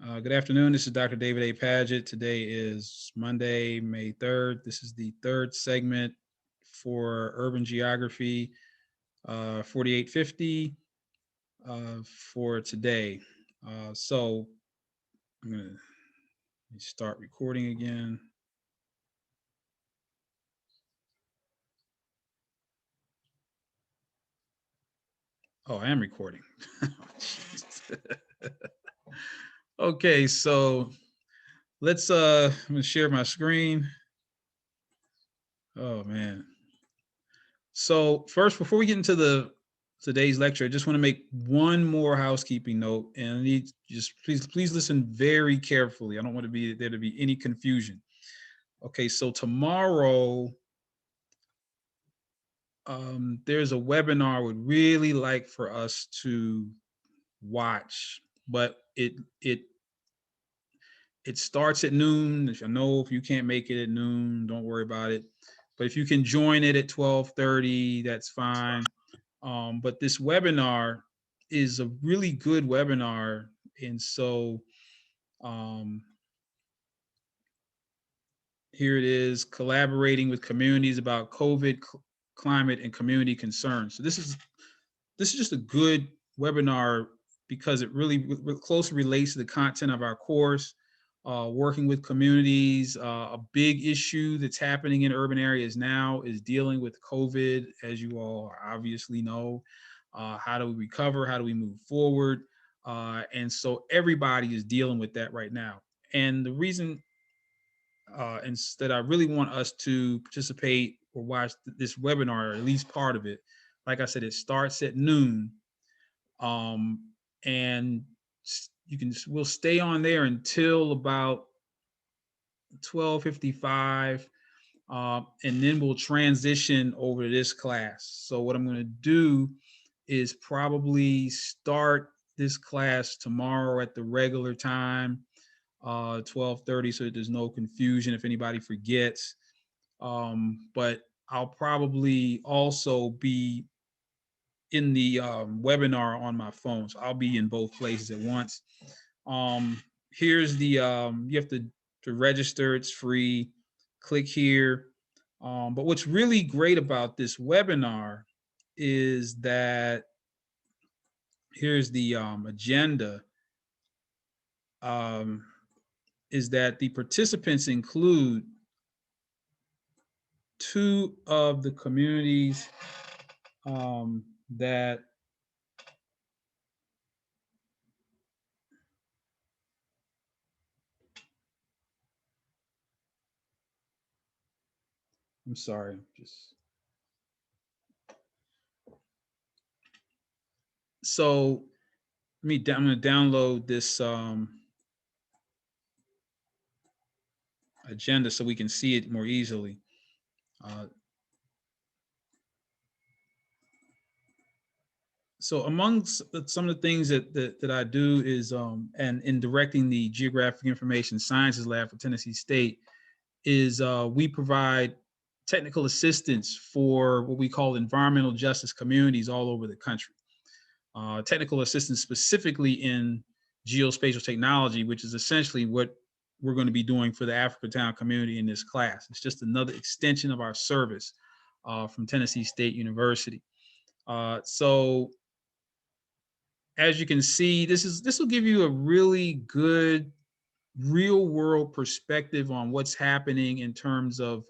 Good afternoon. This is Dr. David A. Paget. Today is Monday, May 3rd. This is the third segment for Urban Geography 4850 for today. So I'm going to start recording again. Oh, I am recording. Okay, so I'm gonna share my screen. Oh man. So first, before we get into the today's lecture, I just want to make one more housekeeping note, and I need just please listen very carefully. I don't want there to be any confusion. Okay, so tomorrow there's a webinar I would really like for us to watch, but it starts at noon. If you can't make it at noon, don't worry about it. But if you can join it at 12:30, that's fine. But this webinar is a really good webinar. And so um, here it is, collaborating with communities about COVID, climate, and community concerns. So this is just a good webinar because it really closely relates to the content of our course. Working with communities, a big issue that's happening in urban areas now is dealing with COVID, as you all obviously know. How do we recover? How do we move forward? And so everybody is dealing with that right now. And the reason instead, I really want us to participate or watch this webinar, or at least part of it. Like I said, it starts at noon, um, and we'll stay on there until about 12:55, and then we'll transition over to this class. So what I'm going to do is probably start this class tomorrow at the regular time, 12:30, so that there's no confusion if anybody forgets. But I'll probably also be in the webinar on my phone, so I'll be in both places at once. Here's the you have to register. It's free. Click here. But what's really great about this webinar is that here's the agenda. Um, is that the participants include two of the communities that I'm sorry, just so I'm going to download this agenda so we can see it more easily. Uh, so among some of the things that I do is, and in directing the Geographic Information Sciences Lab for Tennessee State, is we provide technical assistance for what we call environmental justice communities all over the country. Technical assistance specifically in geospatial technology, which is essentially what we're going to be doing for the Africatown community in this class. It's just another extension of our service from Tennessee State University. So as you can see, this will give you a really good real world perspective on what's happening in terms of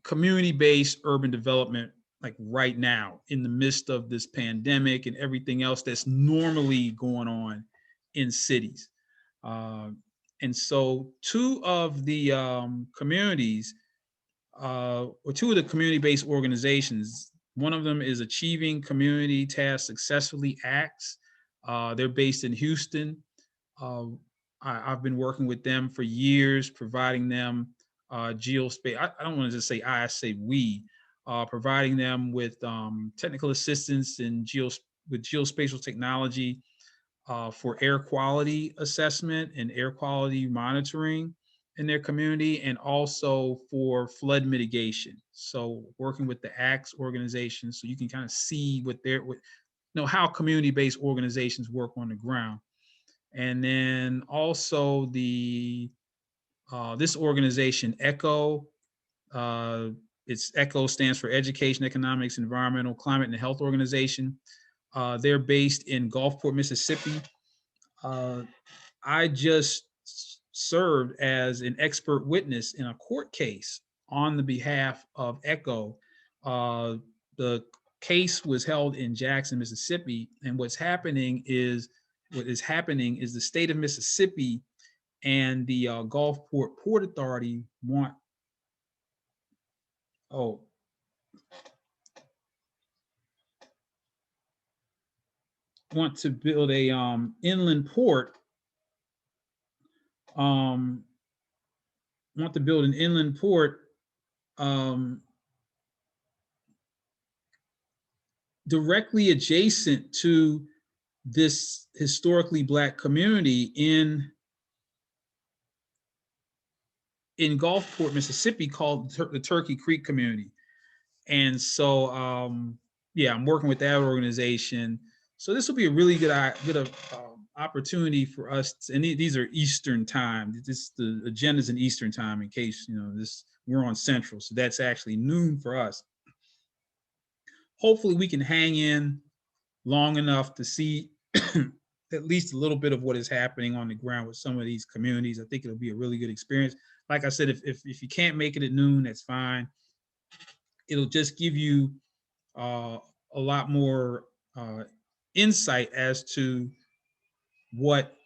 community-based urban development, like right now in the midst of this pandemic and everything else that's normally going on in cities. Uh, and so two of the communities, or two of the community-based organizations, one of them is Achieving Community Tasks Successfully Acts. They're based in Houston. Uh, I've been working with them for years, providing them geospace. I don't want to just say I say we, providing them with technical assistance in with geospatial technology for air quality assessment and air quality monitoring in their community, and also for flood mitigation. So working with the ACTS organization, so you can kind of see what how community-based organizations work on the ground. And then also the this organization, ECHO, it's ECHO stands for Education, Economics, Environmental, Climate, and Health Organization. They're based in Gulfport, Mississippi. I just served as an expert witness in a court case on the behalf of ECHO. The case was held in Jackson, Mississippi, and what is happening is the state of Mississippi and the Gulfport Port Authority oh, want to build a inland port. Want to build an inland port directly adjacent to this historically Black community in Gulfport, Mississippi, called the Turkey Creek community. And so, yeah, I'm working with that organization. So this will be a really good opportunity for us. And these are Eastern time. The agenda is in Eastern time, in case we're on Central, so that's actually noon for us. Hopefully, we can hang in long enough to see at least a little bit of what is happening on the ground with some of these communities. I think it'll be a really good experience. Like I said, if you can't make it at noon, that's fine. It'll just give you a lot more insight as to what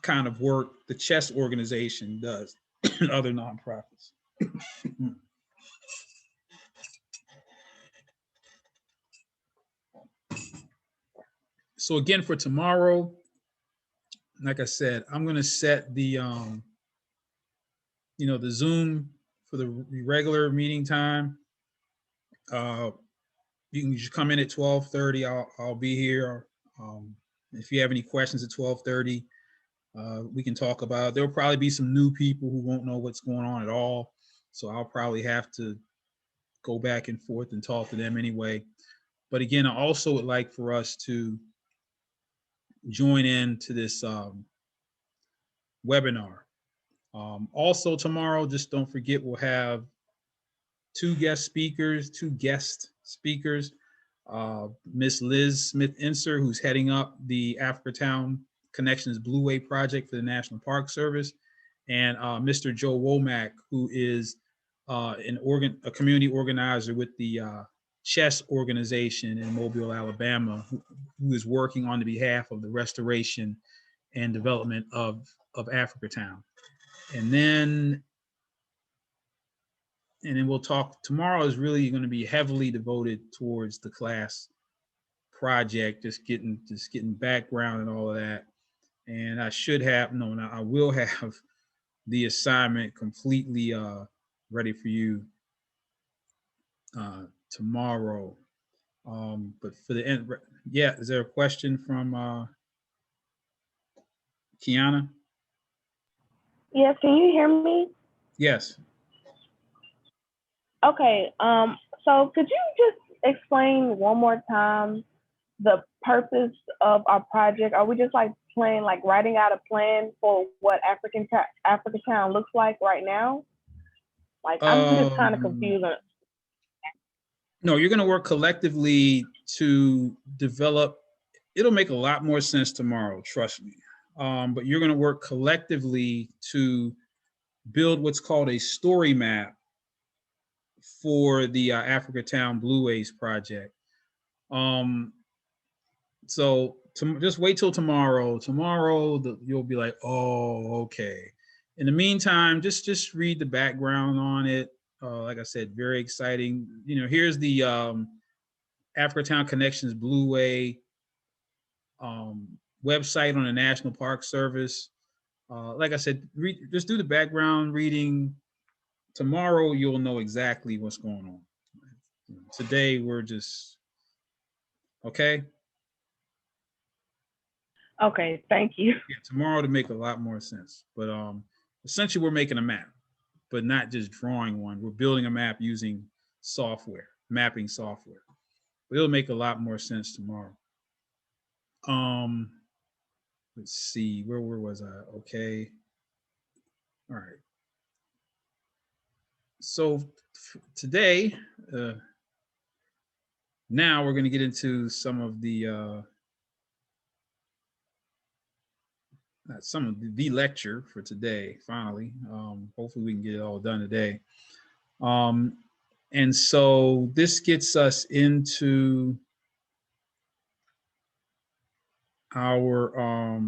kind of work the Chess organization does and other nonprofits. So again, for tomorrow, like I said, I'm going to set the the Zoom for the regular meeting time. You can just come in at 12:30. I'll be here. If you have any questions at 12:30, we can talk about it. There'll probably be some new people who won't know what's going on at all. So I'll probably have to go back and forth and talk to them anyway. But again, I also would like for us to join in to this webinar. Also tomorrow, just don't forget, we'll have two guest speakers, Miss Liz Smith-Inser, who's heading up the Africatown Connections Blueway project for the National Park Service, and Mr. Joe Womack, who is a community organizer with the Chess organization in Mobile, Alabama, who is working on the behalf of the restoration and development of Africatown. And then we'll talk. Tomorrow is really going to be heavily devoted towards the class project, just getting background and all of that. And I will have the assignment completely ready for you tomorrow. But for the end, yeah, is there a question from Kiana? Yes, can you hear me? Yes. Okay, so could you just explain one more time the purpose of our project? Are we just writing out a plan for what Africatown looks like right now? I'm just kind of confused. No, you're going to work collectively to develop. It'll make a lot more sense tomorrow, trust me. But you're going to work collectively to build what's called a story map for the Africatown Blueways project. So just wait till tomorrow. Tomorrow you'll be like, oh, okay. In the meantime, just read the background on it. Like I said, very exciting. Here's the Africatown Connections Blueway website on the National Park Service. Like I said, just do the background reading. Tomorrow you'll know exactly what's going on. Today we're just okay. Okay, thank you. Yeah, tomorrow to make a lot more sense. But essentially we're making a map, but not just drawing one. We're building a map using software, mapping software. But it'll make a lot more sense tomorrow. let's see, where was I? Okay. All right. So today, now we're going to get into some of the, not some of the lecture for today, finally. Hopefully we can get it all done today. And so this gets us into our,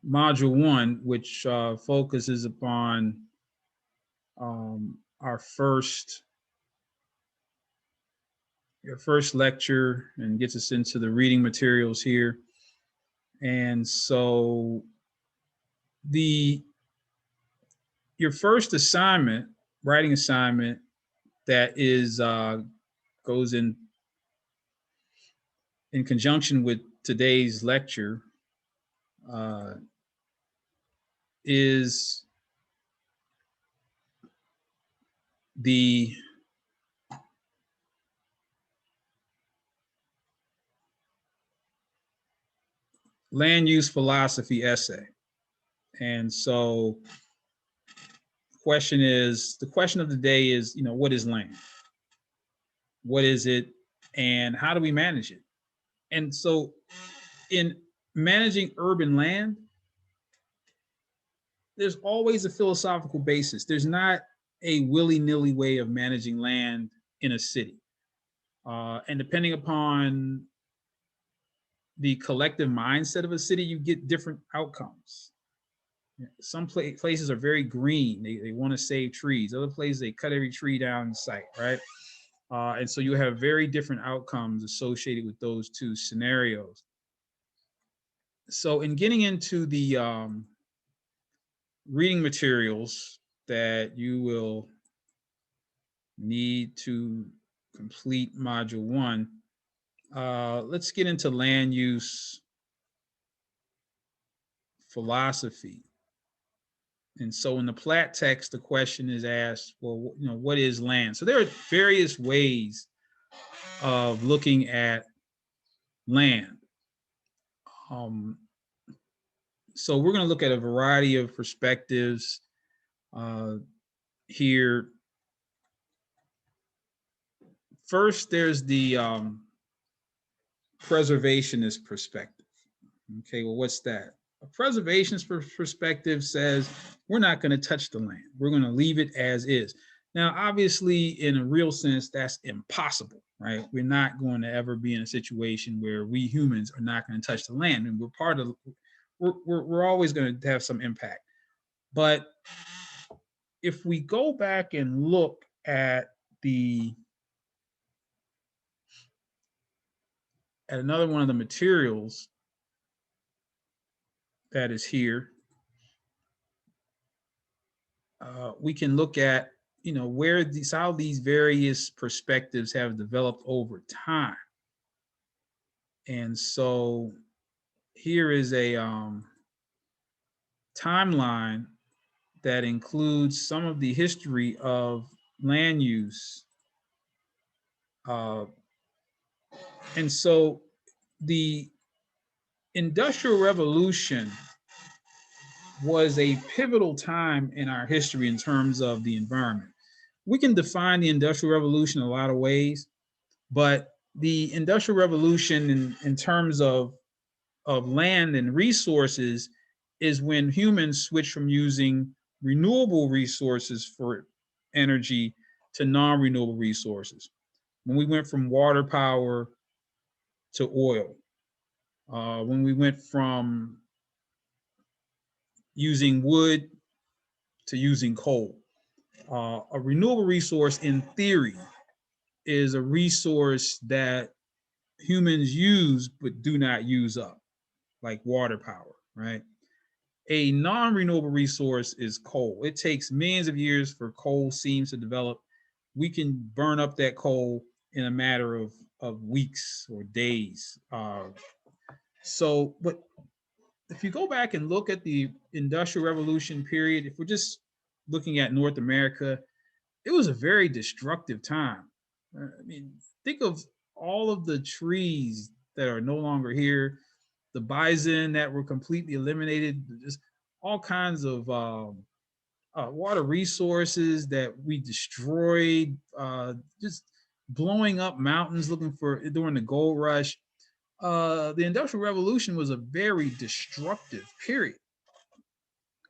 module 1, which focuses upon our first lecture and gets us into the reading materials here. And so your first assignment, writing assignment, that is goes in conjunction with today's lecture, is the land use philosophy essay. And so the question of the day is, what is land? What is it? And how do we manage it? And so in managing urban land, there's always a philosophical basis. There's not a willy-nilly way of managing land in a city. And depending upon the collective mindset of a city, you get different outcomes. Some places are very green. They want to save trees. Other places, they cut every tree down in sight, right? And so you have very different outcomes associated with those two scenarios. So in getting into the reading materials that you will need to complete module 1, let's get into land use philosophy. And so in the Platt text, the question is asked, well, what is land? So there are various ways of looking at land. So we're going to look at a variety of perspectives here. First, there's the preservationist perspective. Okay, well, what's that? A preservationist perspective says we're not going to touch the land. We're going to leave it as is. Now, obviously, in a real sense, that's impossible, right? We're not going to ever be in a situation where we humans are not going to touch the land, and we're always going to have some impact. But if we go back and look at another one of the materials that is here, we can look at how these various perspectives have developed over time. And so here is a timeline that includes some of the history of land use. And so the Industrial Revolution was a pivotal time in our history in terms of the environment. We can define the Industrial Revolution in a lot of ways, but the Industrial Revolution in terms of land and resources is when humans switched from using renewable resources for energy to non-renewable resources. When we went from water power to oil, when we went from using wood to using coal. A renewable resource, in theory, is a resource that humans use but do not use up, like water power, right? A non-renewable resource is coal. It takes millions of years for coal seams to develop. We can burn up that coal in a matter of weeks or days. But if you go back and look at the Industrial Revolution period, if we're just looking at North America, it was a very destructive time. I mean, think of all of the trees that are no longer here, the bison that were completely eliminated, just all kinds of water resources that we destroyed, just blowing up mountains looking for during the gold rush. The Industrial Revolution was a very destructive period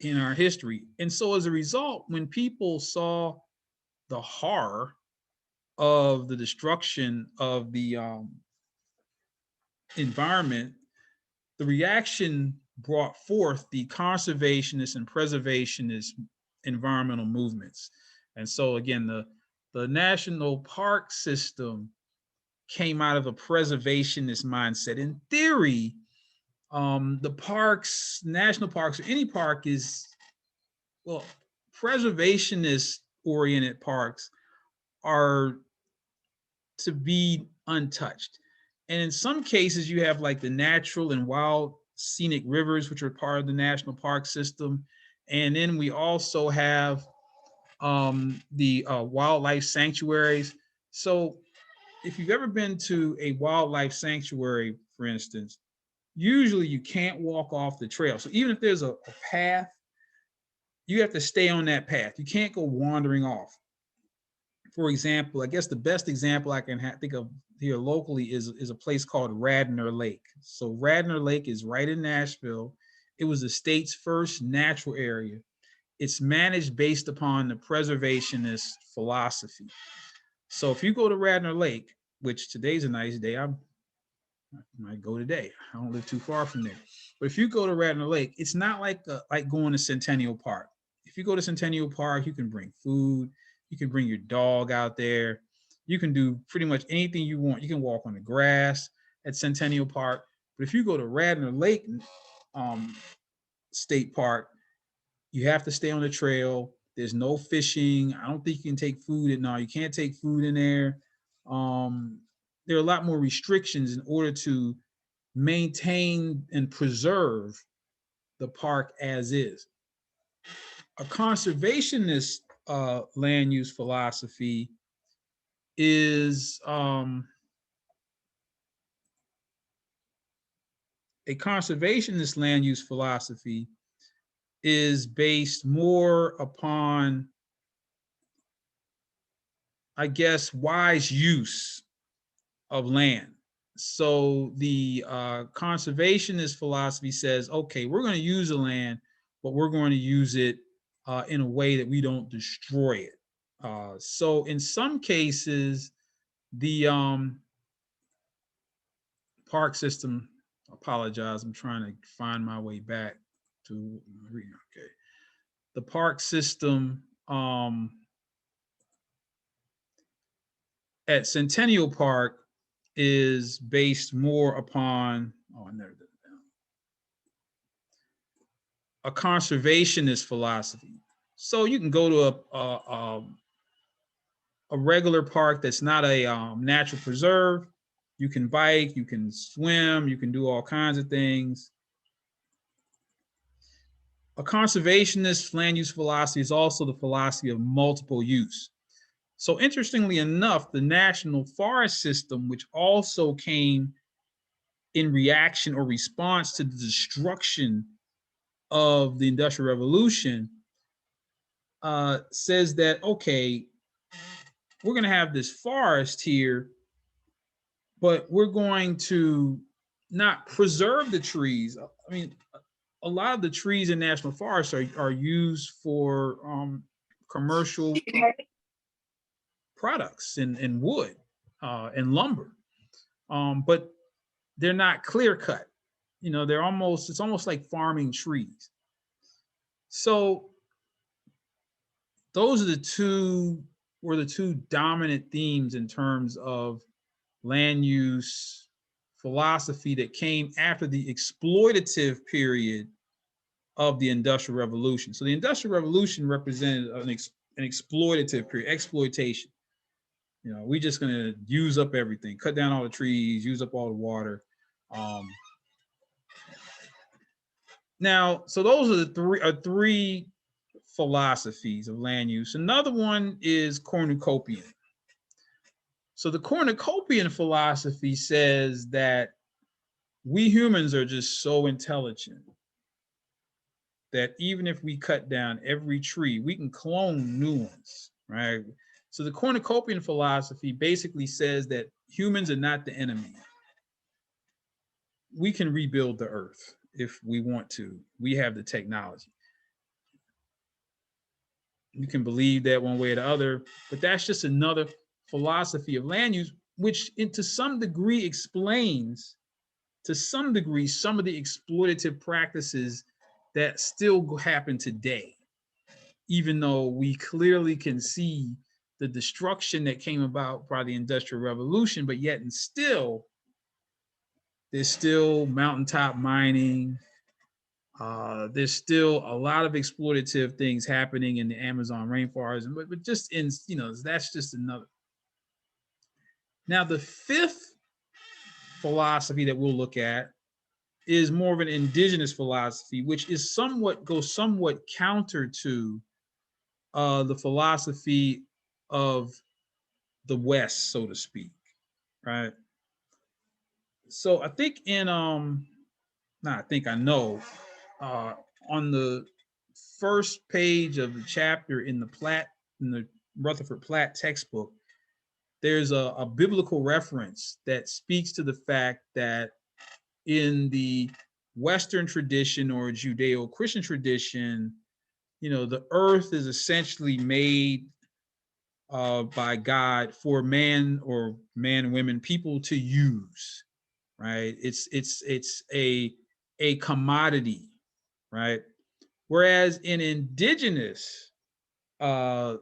in our history. And so as a result, when people saw the horror of the destruction of the environment, the reaction brought forth the conservationist and preservationist environmental movements. And so again, the national park system came out of a preservationist mindset. In theory, the parks, national parks, or any park is, well, preservationist oriented parks are to be untouched. And in some cases, you have like the natural and wild scenic rivers, which are part of the national park system. And then we also have the wildlife sanctuaries. So if you've ever been to a wildlife sanctuary, for instance, usually you can't walk off the trail. So even if there's a path, you have to stay on that path. You can't go wandering off. For example, I guess the best example I can think of here locally is a place called Radnor Lake. So Radnor Lake is right in Nashville. It was the state's first natural area. It's managed based upon the preservationist philosophy. So if you go to Radnor Lake, which today's a nice day, I might go today. I don't live too far from there. But if you go to Radnor Lake, it's not like going to Centennial Park. If you go to Centennial Park, you can bring food. You can bring your dog out there. You can do pretty much anything you want. You can walk on the grass at Centennial Park. But if you go to Radnor Lake State Park, you have to stay on the trail. There's no fishing. I don't think you can take food in. No, you can't take food in there. There are a lot more restrictions in order to maintain and preserve the park as is. A conservationist land use philosophy is a conservationist land use philosophy is based more upon, I guess, wise use of land. So the conservationist philosophy says, okay, we're going to use the land, but we're going to use it in a way that we don't destroy it. So in some cases, the park system, apologize, I'm trying to find my way back to, okay. The park system at Centennial Park is based more upon, oh, I never did it down, a conservationist philosophy. So you can go to a regular park that's not a natural preserve. You can bike, you can swim, you can do all kinds of things. A conservationist land use philosophy is also the philosophy of multiple use. So interestingly enough, the National Forest System, which also came in reaction or response to the destruction of the Industrial Revolution, says that, okay, we're going to have this forest here, but we're going to not preserve the trees. I mean, a lot of the trees in national forests are used for commercial products and wood and lumber, but they're not clear cut. You know, it's almost like farming trees. So those are the two dominant themes in terms of land use philosophy that came after the exploitative period of the Industrial Revolution. So the Industrial Revolution represented an exploitative period, exploitation. You know, we're just going to use up everything, cut down all the trees, use up all the water. Now, so those are the three philosophies of land use. Another one is cornucopian. So the cornucopian philosophy says that we humans are just so intelligent that even if we cut down every tree, we can clone new ones, right? So the cornucopian philosophy basically says that humans are not the enemy. We can rebuild the earth if we want to. We have the technology. You can believe that one way or the other, but that's just another philosophy of land use, which to some degree explains, to some degree, some of the exploitative practices that still happen today, even though we clearly can see the destruction that came about by the Industrial Revolution, but yet and still, there's still mountaintop mining. There's still a lot of exploitative things happening in the Amazon rainforest, but just in, that's just another. Now, the fifth philosophy that we'll look at is more of an indigenous philosophy, which is goes somewhat counter to the philosophy of the West, so to speak, right? So I think I know, uh, on the first page of the chapter in the Rutherford Platt textbook, there's a biblical reference that speaks to the fact that in the Western tradition or Judeo-Christian tradition, the earth is essentially made by God for man or man, women, people to use, right? It's a commodity, right? Whereas in indigenous uh,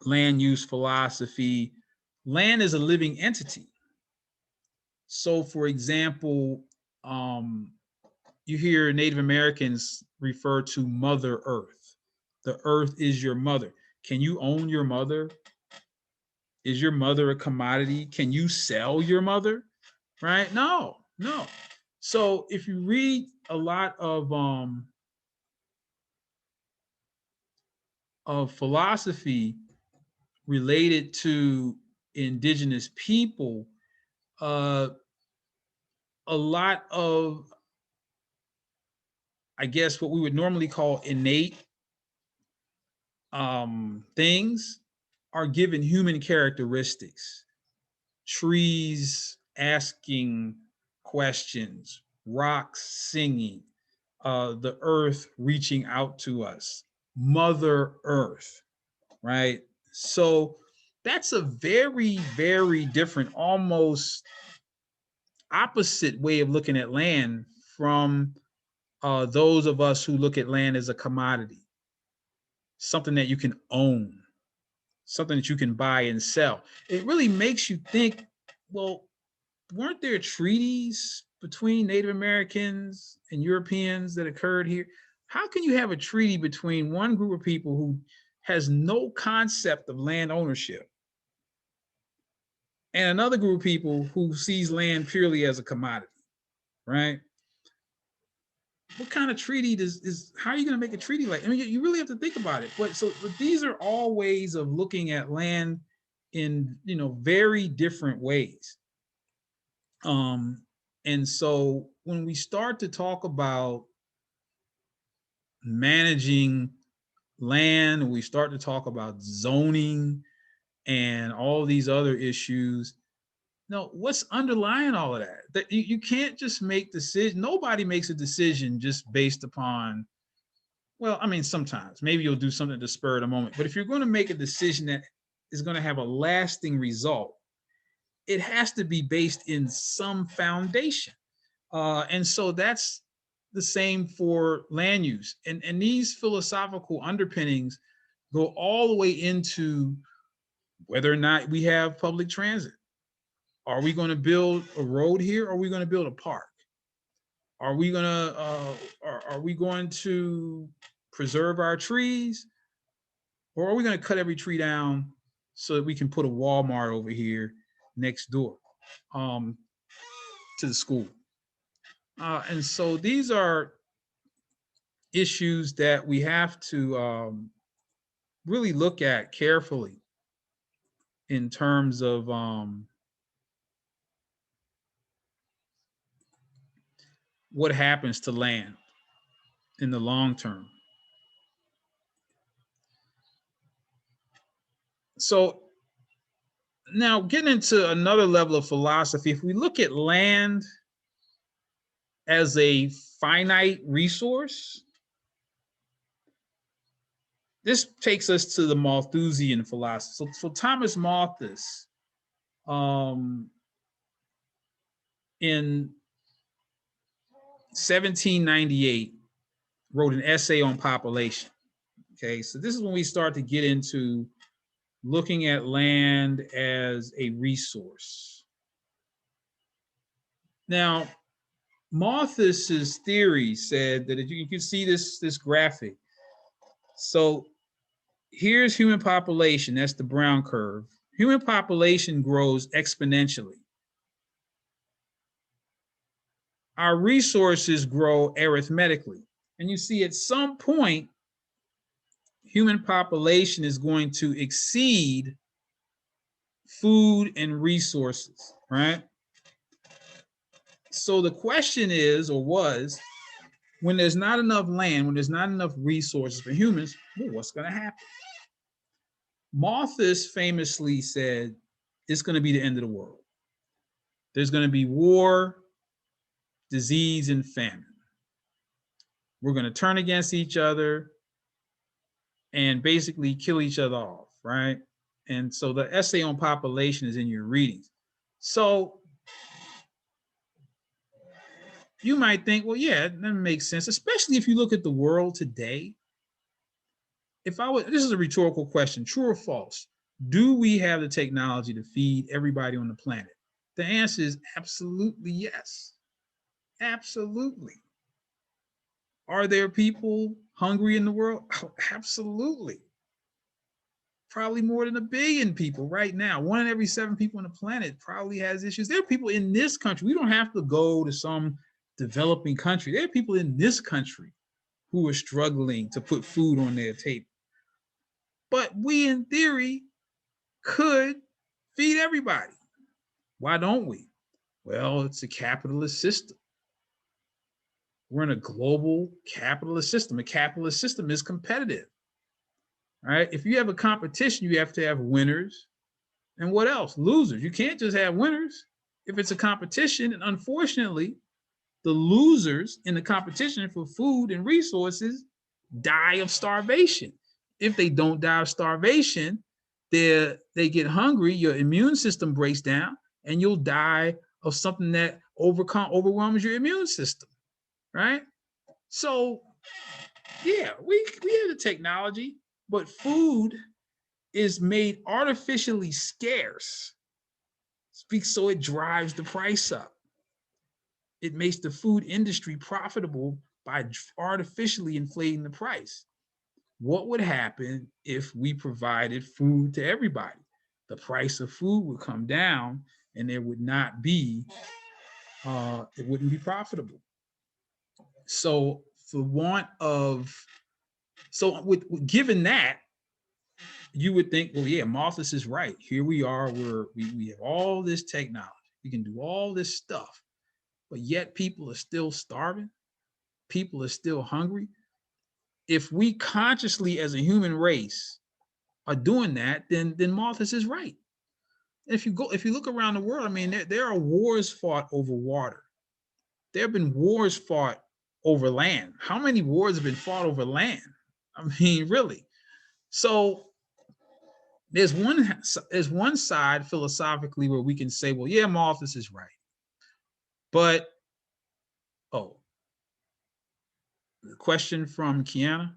land use philosophy, land is a living entity. So, for example, you hear Native Americans refer to Mother Earth. The earth is your mother. Can you own your mother? Is your mother a commodity? Can you sell your mother? Right? No, no. So if you read a lot of philosophy related to indigenous people, uh, a lot of, I guess, what we would normally call innate things are given human characteristics. Trees asking questions, rocks singing, the earth reaching out to us, Mother Earth, right? So that's a very, very different, almost opposite way of looking at land from those of us who look at land as a commodity, something that you can own, something that you can buy and sell. It really makes you think, well, weren't there treaties between Native Americans and Europeans that occurred here? How can you have a treaty between one group of people who has no concept of land ownership and another group of people who sees land purely as a commodity, right? What kind of treaty how are you going to make a treaty like? I mean, you really have to think about it. But these are all ways of looking at land in, very different ways. And so when we start to talk about managing land, we start to talk about zoning and all these other issues. No, what's underlying all of that? That you can't just make decisions. Nobody makes a decision just based upon, well, I mean, sometimes maybe you'll do something to spur the moment, but if you're going to make a decision that is going to have a lasting result, it has to be based in some foundation. And so that's the same for land use. And these philosophical underpinnings go all the way into whether or not we have public transit. Are we going to build a road here? Or are we going to build a park? Are we going to preserve our trees? Or are we going to cut every tree down so that we can put a Walmart over here next door to the school? And so these are issues that we have to really look at carefully in terms of what happens to land in the long term. So now getting into another level of philosophy, if we look at land as a finite resource, this takes us to the Malthusian philosophy. So Thomas Malthus, in 1798, wrote an essay on population. Okay, so this is when we start to get into looking at land as a resource. Now, Malthus's theory said that if you can see this graphic. So here's human population, that's the brown curve. Human population grows exponentially. Our resources grow arithmetically. And you see at some point, human population is going to exceed food and resources, right? So the question is, or was, when there's not enough land, when there's not enough resources for humans, well, what's going to happen? Malthus famously said, it's going to be the end of the world. There's going to be war, disease, and famine. We're going to turn against each other and basically kill each other off, right? And so the essay on population is in your readings. So you might think, well, yeah, that makes sense, especially if you look at the world today. If I would, this is a rhetorical question, true or false? Do we have the technology to feed everybody on the planet? The answer is absolutely yes. Absolutely. Are there people hungry in the world? Oh, absolutely. Probably more than 1 billion people right now. 1 in every 7 people on the planet probably has issues. There are people in this country. We don't have to go to some developing country. There are people in this country who are struggling to put food on their table. But we, in theory, could feed everybody. Why don't we? Well, it's a capitalist system. We're in a global capitalist system. A capitalist system is competitive. All right. If you have a competition, you have to have winners. And what else? Losers. You can't just have winners if it's a competition. And unfortunately, the losers in the competition for food and resources die of starvation. If they don't die of starvation, they get hungry, your immune system breaks down, and you'll die of something that overwhelms your immune system, right? So, yeah, we have the technology, but food is made artificially scarce, so it drives the price up. It makes the food industry profitable by artificially inflating the price. What would happen if we provided food to everybody? The price of food would come down and there would not be, it wouldn't be profitable. So given that, you would think, well, yeah, Malthus is right. Here we are, we have all this technology. We can do all this stuff, but yet people are still starving. People are still hungry. If we consciously as a human race are doing that, then Malthus is right. If you look around the world, I mean, there are wars fought over water. There have been wars fought over land. How many wars have been fought over land? I mean, really. So there's one side philosophically where we can say, well, yeah, Malthus is right. But, question from Kiana.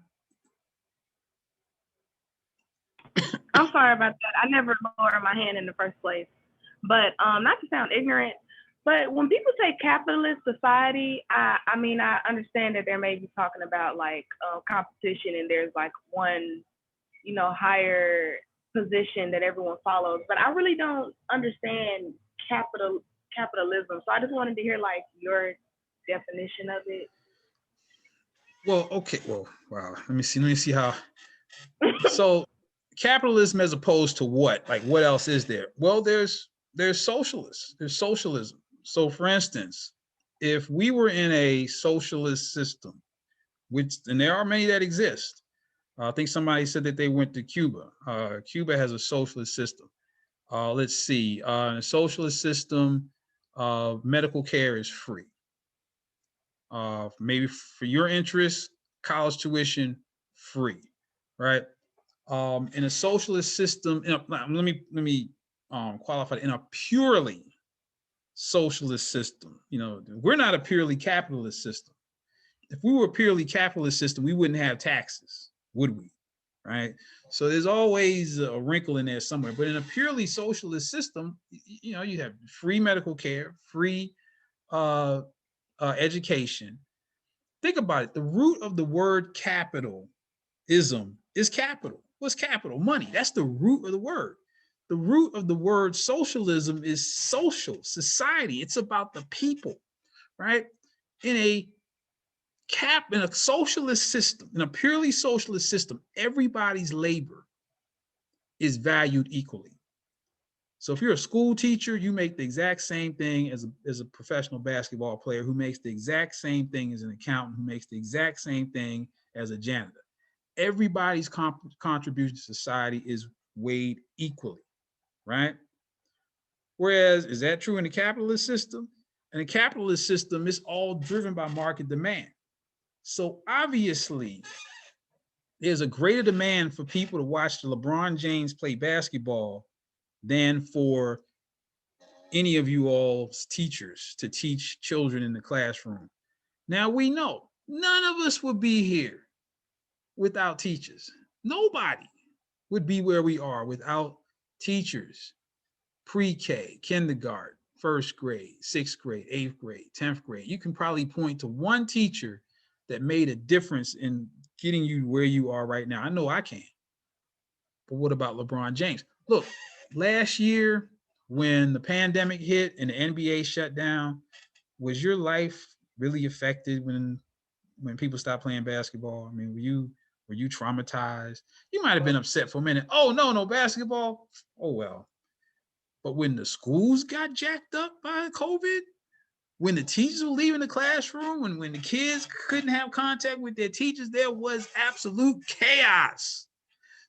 I'm sorry about that. I never lowered my hand in the first place. But not to sound ignorant, but when people say capitalist society, I mean, I understand that they may be talking about like competition and there's like one, higher position that everyone follows. But I really don't understand capitalism. So I just wanted to hear like your definition of it. Well, okay. Well, wow. Let me see how. So capitalism as opposed to what? Like what else is there? Well, there's socialists. There's socialism. So for instance, if we were in a socialist system, which, and there are many that exist. I think somebody said that they went to Cuba. Cuba has a socialist system. Let's see, in a socialist system, medical care is free. Maybe for your interest, college tuition free, right? In a socialist system, let me qualify it. In a purely socialist system, we're not a purely capitalist system. If we were a purely capitalist system, we wouldn't have taxes, would we? Right? So there's always a wrinkle in there somewhere. But in a purely socialist system, you have free medical care, free education. Think about it. The root of the word capitalism is capital. What's capital? Money. That's the root of the word. The root of the word socialism is social, society. It's about the people, right? In a socialist system, in a purely socialist system, everybody's labor is valued equally. So if you're a school teacher, you make the exact same thing as a professional basketball player who makes the exact same thing as an accountant, who makes the exact same thing as a janitor. Everybody's contribution to society is weighed equally, right? Whereas, is that true in the capitalist system? In the capitalist system, it's all driven by market demand. So obviously, there's a greater demand for people to watch LeBron James play basketball than for any of you all's teachers to teach children in the classroom. Now we know none of us would be here without teachers. Nobody would be where we are without teachers. Pre-K, kindergarten, first grade, sixth grade, eighth grade, 10th grade. You can probably point to one teacher that made a difference in getting you where you are right now. I know I can. But what about LeBron James? Look, last year when the pandemic hit and the NBA shut down, was your life really affected when people stopped playing basketball? I mean, were you traumatized? You might have been upset for a minute. Oh, no basketball. Oh, well. But when the schools got jacked up by COVID, when the teachers were leaving the classroom, when the kids couldn't have contact with their teachers, there was absolute chaos.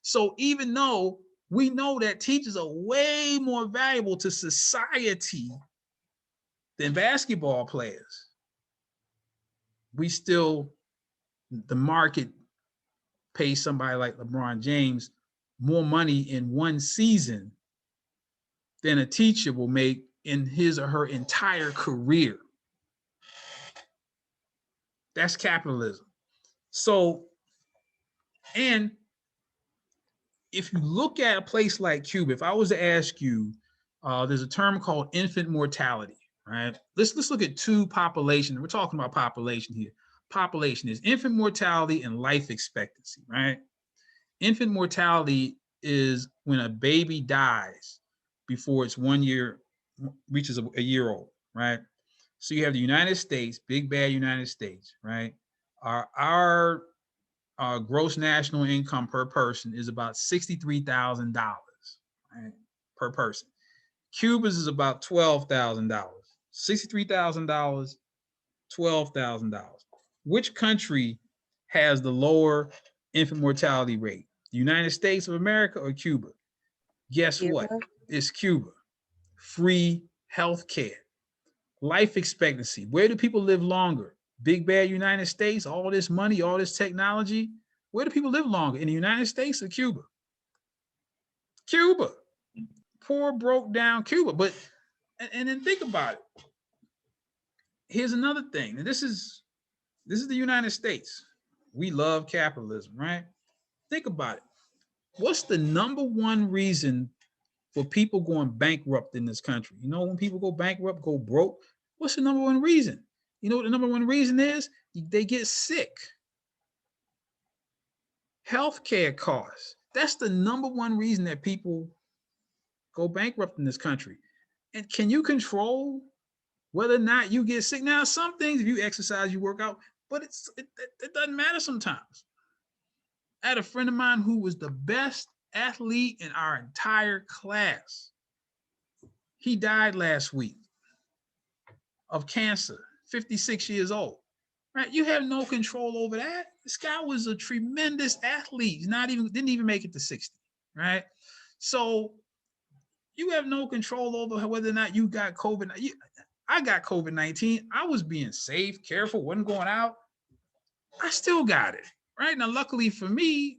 So even though we know that teachers are way more valuable to society than basketball players, the market pays somebody like LeBron James more money in one season than a teacher will make in his or her entire career. That's capitalism. So, and if you look at a place like Cuba, if I was to ask you, there's a term called infant mortality, right? Let's look at two populations. We're talking about population here. Population is infant mortality and life expectancy, right? Infant mortality is when a baby dies before it's 1 year, reaches a year old, right? So you have the United States, big bad United States, right? Our gross national income per person is about $63,000, right, per person. Cuba's is about $12,000. $63,000, $12,000. Which country has the lower infant mortality rate? The United States of America or Cuba? Guess Cuba. what? It's Cuba. Free health care. Life expectancy. Where do people live longer? Big bad United States, all this money, all this technology. Where do people live longer? In the United States or Cuba? Cuba. Poor, broke down Cuba. But, and then think about it. Here's another thing. And this is the United States. We love capitalism, right? Think about it. What's the number one reason for people going bankrupt in this country? You know, when people go bankrupt, go broke, what's the number one reason? You know what the number one reason is? They get sick. Healthcare costs. That's the number one reason that people go bankrupt in this country. And can you control whether or not you get sick? Now, some things, if you exercise, you work out, but it doesn't matter sometimes. I had a friend of mine who was the best athlete in our entire class. He died last week of cancer, 56 years old, right? You have no control over that. This guy was a tremendous athlete. He's not even, didn't even make it to 60, right? So you have no control over whether or not you got COVID. I got COVID-19. I was being safe, careful, wasn't going out. I still got it, right? Now, luckily for me,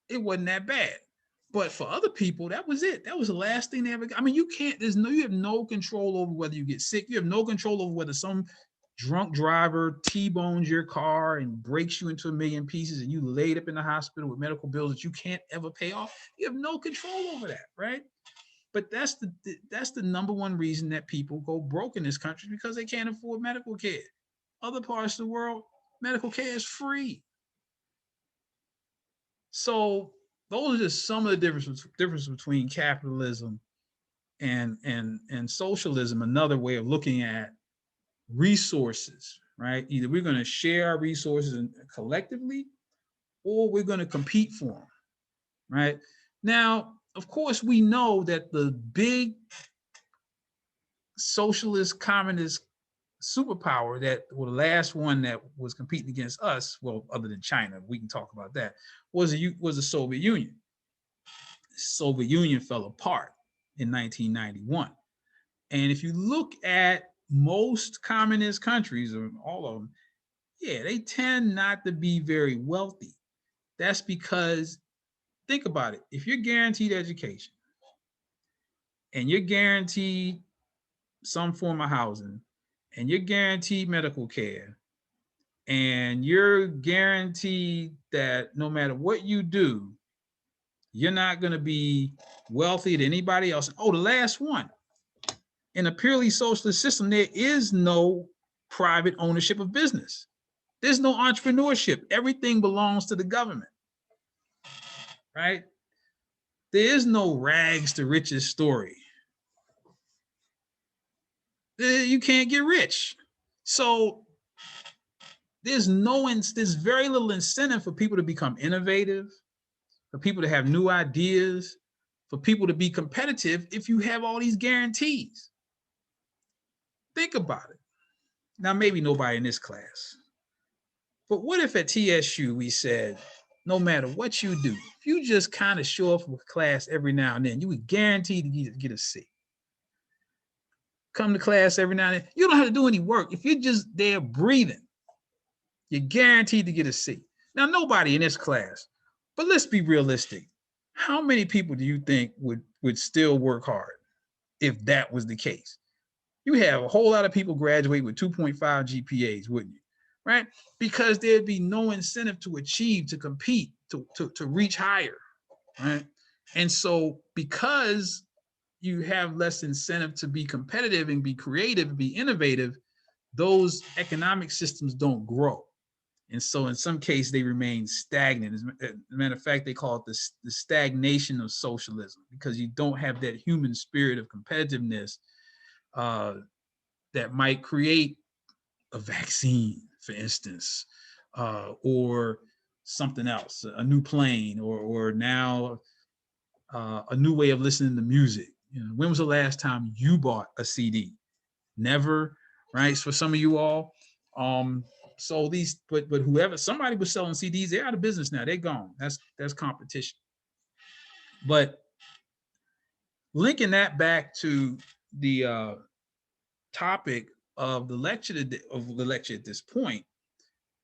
it wasn't that bad. But for other people, that was it. That was the last thing they ever got. I mean, you can't, you have no control over whether you get sick. You have no control over whether some drunk driver T-bones your car and breaks you into a million pieces and you laid up in the hospital with medical bills that you can't ever pay off. You have no control over that, right? But that's the number one reason that people go broke in this country, because they can't afford medical care. Other parts of the world, medical care is free. So those are just some of the difference between capitalism and socialism. Another way of looking at resources, right? Either we're going to share our resources collectively, or we're going to compete for them, right? Now, of course, we know that the big socialist communist superpower that, well, the last one that was competing against us, well, other than China, we can talk about that, was the Soviet Union. The Soviet Union fell apart in 1991. And if you look at most communist countries, or all of them, yeah, they tend not to be very wealthy. That's because, think about it, if you're guaranteed education and you're guaranteed some form of housing and you're guaranteed medical care and you're guaranteed that no matter what you do, you're not going to be wealthy to anybody else. Oh, the last one. In a purely socialist system, there is no private ownership of business. There's no entrepreneurship. Everything belongs to the government, right? There is no rags to riches story. You can't get rich. So there's very little incentive for people to become innovative, for people to have new ideas, for people to be competitive if you have all these guarantees. Think about it. Now, maybe nobody in this class, but what if at TSU we said, no matter what you do, if you just kind of show up for class every now and then, you would guarantee to get a C. Come to class every now and then. You don't have to do any work. If you're just there breathing, you're guaranteed to get a C. Now, nobody in this class, but let's be realistic. How many people do you think would still work hard if that was the case? You have a whole lot of people graduate with 2.5 GPAs, wouldn't you? Right? Because there'd be no incentive to achieve, to compete, to reach higher, right? And so because you have less incentive to be competitive and be creative and be innovative, those economic systems don't grow. And so in some cases, they remain stagnant. As a matter of fact, they call it the stagnation of socialism, because you don't have that human spirit of competitiveness that might create a vaccine, for instance, or something else, a new plane, or now a new way of listening to music. You know, when was the last time you bought a CD? Never, right? So for some of you all, so these, but whoever, somebody was selling CDs, they're out of business now. They're gone. That's competition. But linking that back to the topic of the lecture at this point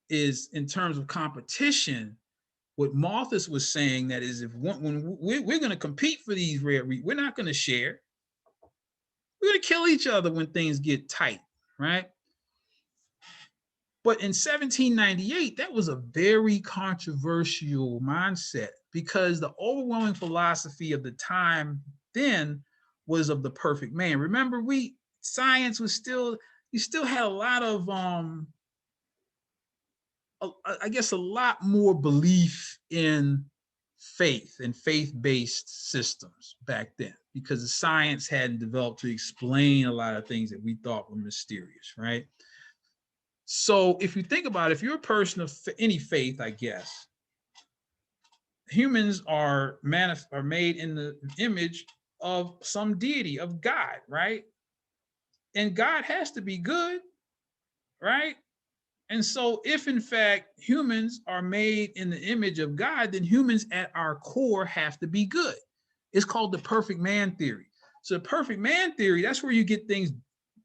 is, in terms of competition, what Malthus was saying, that is, if when we're going to compete for these rare, we're not going to share. We're going to kill each other when things get tight, right? But in 1798, that was a very controversial mindset, because the overwhelming philosophy of the time then was of the perfect man. Remember, science was still, you still had a lot of, I guess, a lot more belief in faith and faith-based systems back then, because the science hadn't developed to explain a lot of things that we thought were mysterious, right? So if you think about it, if you're a person of any faith, I guess, humans are made in the image of some deity, of God, right? And God has to be good. right? And so, if in fact humans are made in the image of God, then humans at our core have to be good. It's called the perfect man theory. So, the perfect man theory, that's where you get things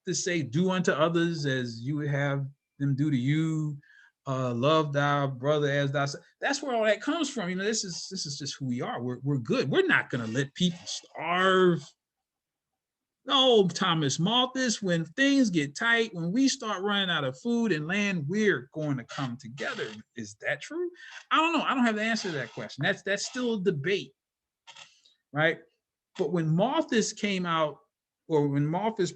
to say, do unto others as you would have them do to you. Love thy brother as thyself. That's where all that comes from. You know, this is just who we are. We're good. We're not gonna let people starve. No, Thomas Malthus, when things get tight, when we start running out of food and land, we're going to come together. Is that true? I don't know. I don't have the answer to that question. That's still a debate, right? But when Malthus came out, or when Malthus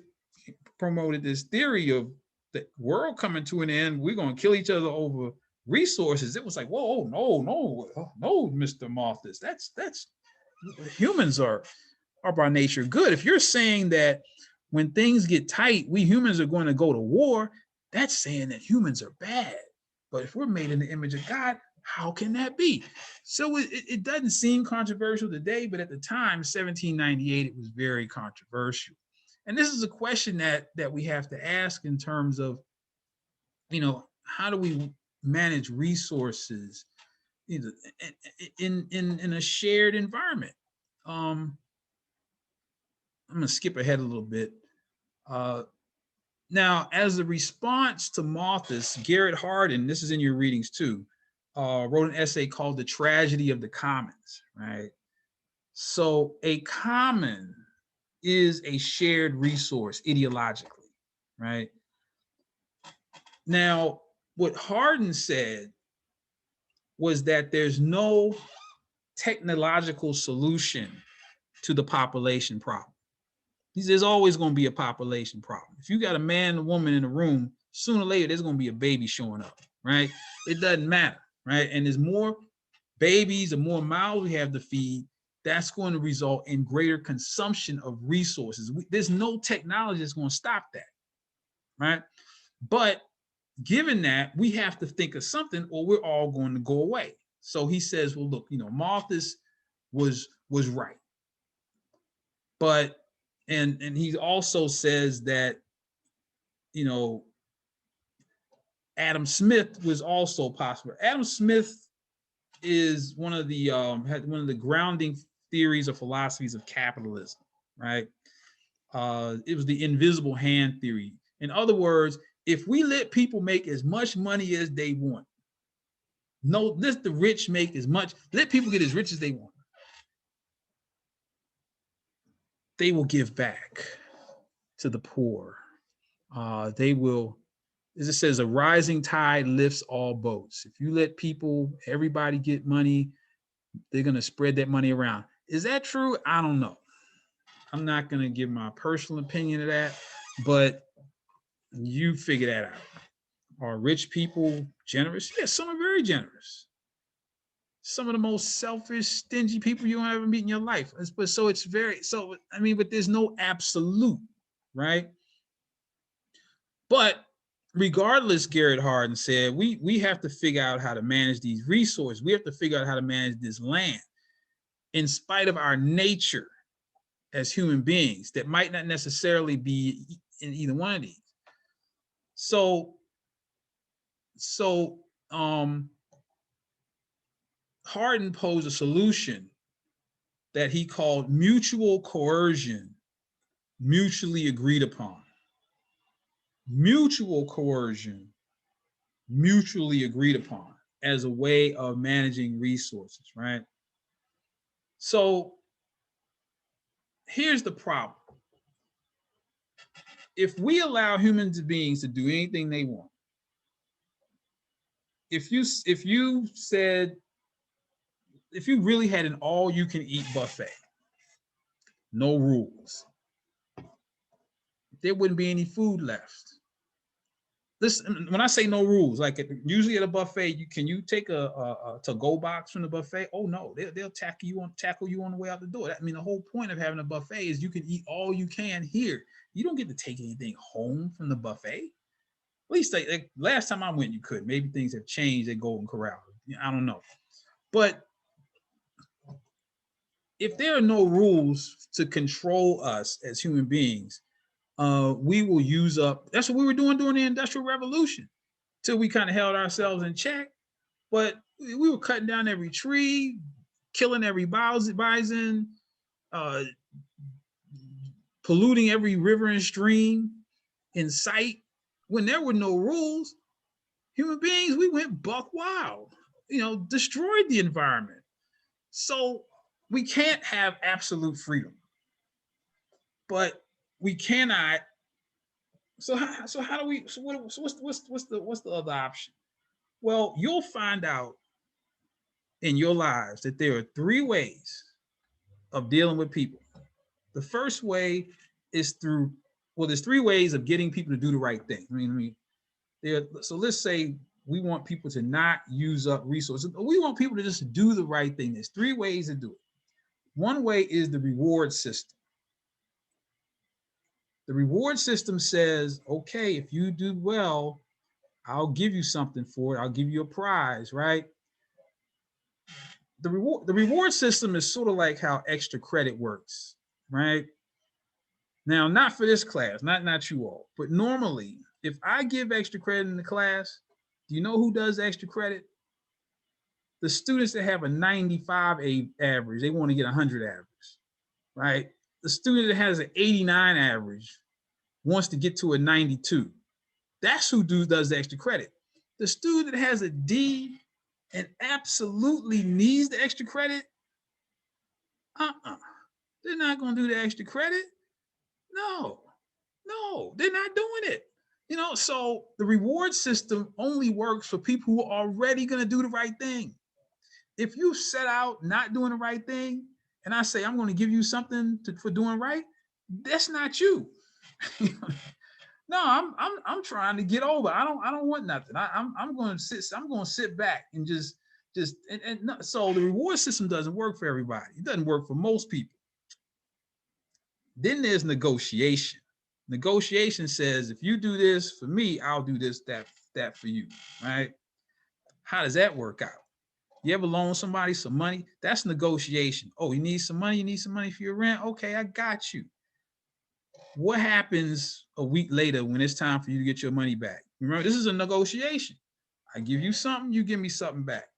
promoted this theory of the world coming to an end, we're going to kill each other over resources. It was like, whoa, no, Mr. Malthus. That's humans are by nature good. If you're saying that when things get tight, we humans are going to go to war, that's saying that humans are bad. But if we're made in the image of God, how can that be? So it doesn't seem controversial today, but at the time, 1798, it was very controversial. And this is a question that we have to ask in terms of, how do we manage resources in a shared environment? I'm going to skip ahead a little bit. Now, as a response to Malthus, Garrett Hardin, this is in your readings too, wrote an essay called The Tragedy of the Commons, right? So a common is a shared resource ideologically, right? Now, what Hardin said was that there's no technological solution to the population problem. There's always going to be a population problem. If you got a man and a woman in a room, sooner or later there's going to be a baby showing up, right? It doesn't matter, right? And there's more babies and more mouths we have to feed. That's going to result in greater consumption of resources. There's no technology that's going to stop that, right? But given that, we have to think of something, or we're all going to go away. So he says, well, look, Malthus was right, but and he also says that Adam Smith was also possible. Adam Smith is had one of the grounding theories or philosophies of capitalism, right? It was the invisible hand theory. In other words, if we let people make as much money as they want, let the rich make as much, let people get as rich as they want, they will give back to the poor. They will, as it says, a rising tide lifts all boats. If you let everybody get money, they're going to spread that money around. Is that true? I don't know. I'm not going to give my personal opinion of that, but you figure that out. Are rich people generous? Yes, some are very generous. Some of the most selfish, stingy people you'll ever meet in your life. But there's no absolute, right? But regardless, Garrett Hardin said, we have to figure out how to manage these resources. We have to figure out how to manage this land in spite of our nature as human beings that might not necessarily be in either one of these. So Hardin posed a solution that he called mutual coercion, mutually agreed upon. Mutual coercion, mutually agreed upon as a way of managing resources, right? So here's the problem. If we allow human beings to do anything they want, if you really had an all-you-can-eat buffet, no rules, there wouldn't be any food left. Listen, when I say no rules, like usually at a buffet, can you take a to-go box from the buffet? Oh no, they'll tackle you on the way out the door. I mean, the whole point of having a buffet is you can eat all you can here. You don't get to take anything home from the buffet. At least like last time I went, you could. Maybe things have changed at Golden Corral. I don't know, but if there are no rules to control us as human beings, we will use up. That's what we were doing during the Industrial Revolution, till we kind of held ourselves in check. But we were cutting down every tree, killing every bison, uh, polluting every river and stream in sight. When there were no rules, human beings, we went buck wild, destroyed the environment. So we can't have absolute freedom, but we cannot. So how do we? So what's the other option? Well, you'll find out in your lives that there are three ways of dealing with people. The first way is through, well, there's three ways of getting people to do the right thing. So let's say we want people to not use up resources. We want people to just do the right thing. There's three ways to do it. One way is the reward system. The reward system says, okay, if you do well, I'll give you something for it. I'll give you a prize, right? The reward system is sort of like how extra credit works, right? Now, not for this class, not you all, but normally, if I give extra credit in the class, do you know who does extra credit? The students that have a 95 average, they want to get 100 average, right? The student that has an 89 average wants to get to a 92. That's who does the extra credit. The student that has a D and absolutely needs the extra credit, they're not going to do the extra credit. No, they're not doing it. So the reward system only works for people who are already going to do the right thing. If you set out not doing the right thing, and I say, I'm going to give you something for doing right, that's not you. No, I'm trying to get over. I don't want nothing. I'm going to sit back and just so the reward system doesn't work for everybody. It doesn't work for most people. Then there's negotiation. Negotiation says, if you do this for me, I'll do this, that for you, right? How does that work out? You ever loan somebody some money? That's negotiation. Oh, you need some money? You need some money for your rent? Okay, I got you. What happens a week later when it's time for you to get your money back? Remember, this is a negotiation. I give you something, you give me something back.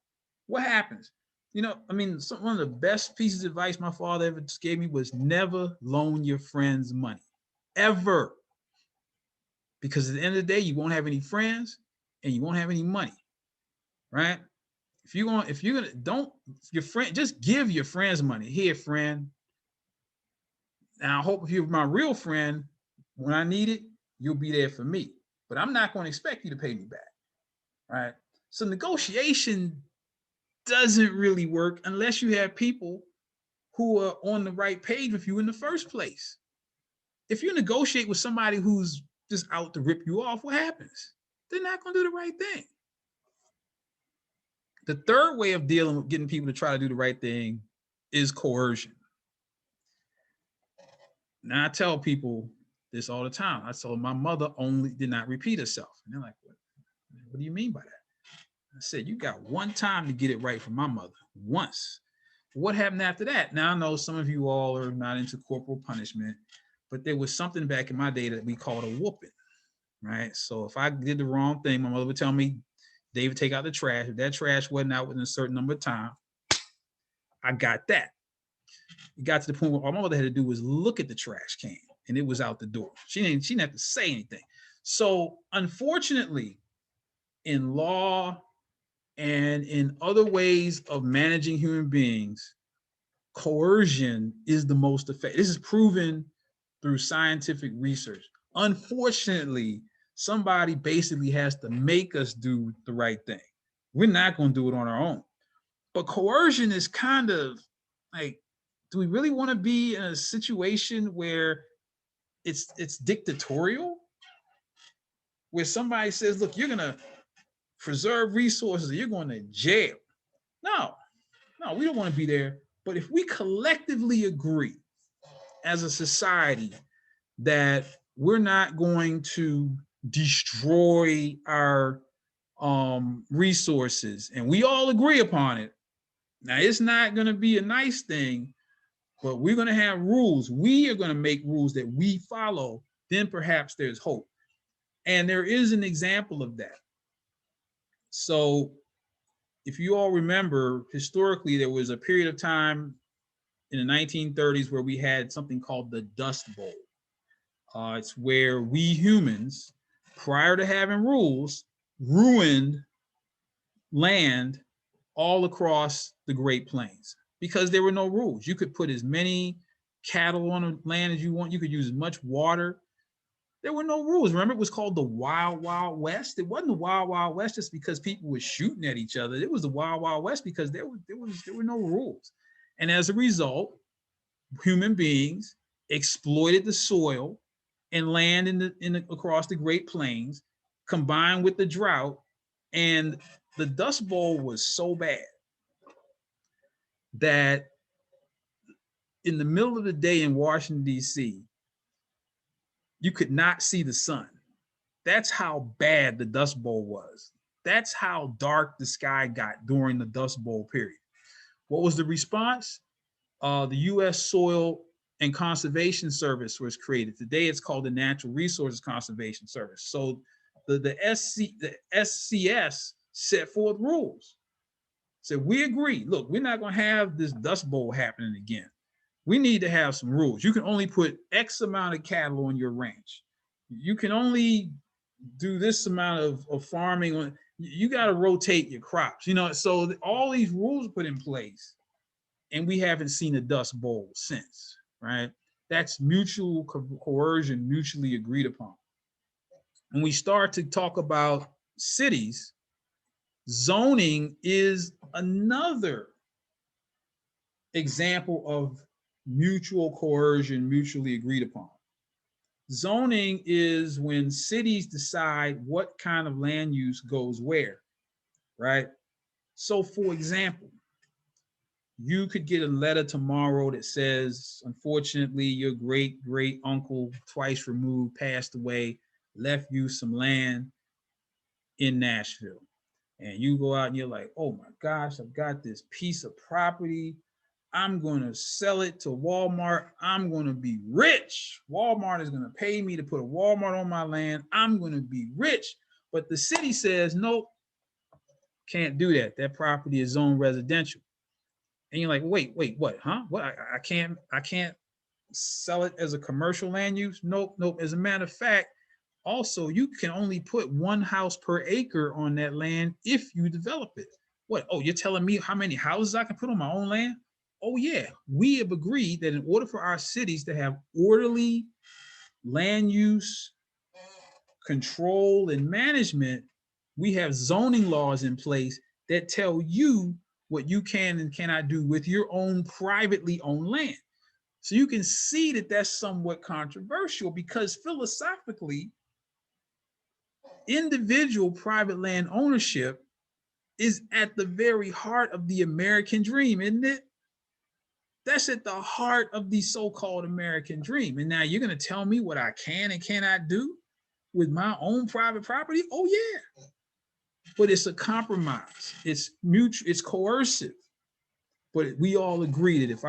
What happens? One of the best pieces of advice my father ever gave me was never loan your friends money, ever. Because at the end of the day, you won't have any friends and you won't have any money, right? Just give your friends money. Here, friend. And I hope if you're my real friend, when I need it, you'll be there for me. But I'm not going to expect you to pay me back, right? So negotiation doesn't really work unless you have people who are on the right page with you in the first place. If you negotiate with somebody who's just out to rip you off, what happens? They're not going to do the right thing. The third way of dealing with getting people to try to do the right thing is coercion. Now, I tell people this all the time. I told my mother only did not repeat herself. And they're like, what do you mean by that? I said, you got one time to get it right from my mother, once. What happened after that? Now, I know some of you all are not into corporal punishment, but there was something back in my day that we called a whooping, right? So if I did the wrong thing, my mother would tell me, David, take out the trash. If that trash wasn't out within a certain number of time, I got that. It got to the point where all my mother had to do was look at the trash can and it was out the door. She didn't have to say anything. So unfortunately, in law and in other ways of managing human beings, coercion is the most effective. This is proven through scientific research. Unfortunately, somebody basically has to make us do the right thing. We're not going to do it on our own. But coercion is kind of like, do we really want to be in a situation where it's dictatorial? Where somebody says, look, you're going to preserve resources, or you're going to jail. No, we don't want to be there. But if we collectively agree as a society that we're not going to destroy our resources, and we all agree upon it, now it's not going to be a nice thing, but we're going to have rules. We are going to make rules that we follow then perhaps there's hope. And there is an example of that. So if you all remember, historically, there was a period of time in the 1930s where we had something called the Dust Bowl. It's where we humans, prior to having rules, ruined land all across the Great Plains because there were no rules. You could put as many cattle on the land as you want. You could use as much water. There were no rules. Remember, it was called the Wild Wild West. It wasn't the Wild Wild West just because people were shooting at each other. It was the Wild Wild West because there were no rules. And as a result, human beings exploited the soil and land across the Great Plains, combined with the drought, and the Dust Bowl was so bad that in the middle of the day in Washington, D.C., you could not see the sun. That's how bad the Dust Bowl was. That's how dark the sky got during the Dust Bowl period. What was the response? The U.S. Soil and Conservation Service was created. Today, it's called the Natural Resources Conservation Service. So the SCS set forth rules. Said, we agree. Look, we're not going to have this Dust Bowl happening again. We need to have some rules. You can only put X amount of cattle on your ranch. You can only do this amount of farming. You got to rotate your crops. So all these rules are put in place, and we haven't seen a Dust Bowl since, right? That's mutual coercion, mutually agreed upon. When we start to talk about cities, zoning is another example of mutual coercion, mutually agreed upon. Zoning is when cities decide what kind of land use goes where, right? So for example, you could get a letter tomorrow that says, unfortunately, your great great uncle, twice removed, passed away, left you some land in Nashville. And you go out and you're like, oh my gosh, I've got this piece of property. I'm going to sell it to Walmart. I'm going to be rich. Walmart is going to pay me to put a Walmart on my land. I'm going to be rich. But the city says, nope, can't do that. That property is zoned residential. And you're like, wait, what? Huh? What? I can't sell it as a commercial land use? Nope. As a matter of fact, also, you can only put one house per acre on that land if you develop it. What? Oh, you're telling me how many houses I can put on my own land? Oh, yeah. We have agreed that in order for our cities to have orderly land use, control, and management, we have zoning laws in place that tell you what you can and cannot do with your own privately owned land. So you can see that that's somewhat controversial because philosophically, individual private land ownership is at the very heart of the American dream, isn't it? That's at the heart of the so-called American dream. And now you're going to tell me what I can and cannot do with my own private property? Oh, yeah. But it's a compromise. It's mutual, it's coercive. But we all agree that if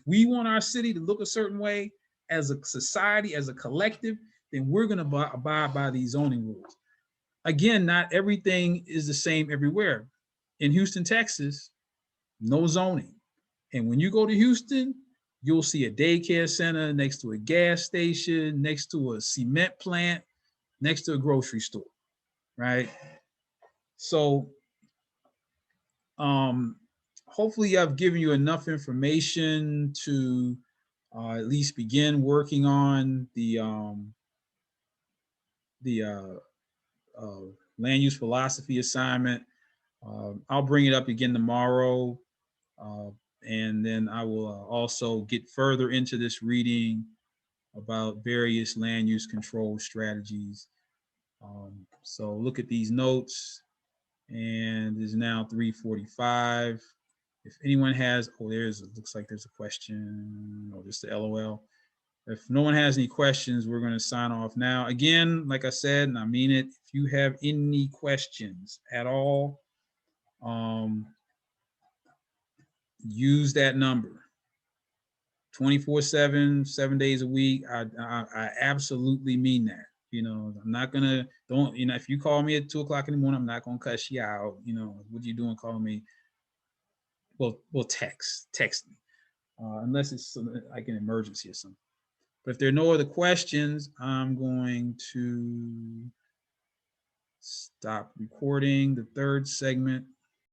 we want our city to look a certain way as a society, as a collective, then we're going to abide by these zoning rules. Again, not everything is the same everywhere. In Houston, Texas, no zoning. And when you go to Houston, you'll see a daycare center next to a gas station, next to a cement plant, next to a grocery store, right? So hopefully I've given you enough information to at least begin working on the land use philosophy assignment. I'll bring it up again tomorrow. And then I will also get further into this reading about various land use control strategies. So look at these notes, and it's now 3:45. If anyone has, looks like there's a question, or just the LOL. If no one has any questions, we're going to sign off now. Again, like I said, and I mean it, if you have any questions at all, use that number. 24/7, 7 days a week. I absolutely mean that. I'm not gonna, don't, if you call me at 2 o'clock in the morning, I'm not gonna cuss you out. What you doing calling me? Well, text me, unless it's like an emergency or something. But if there are no other questions, I'm going to stop recording the third segment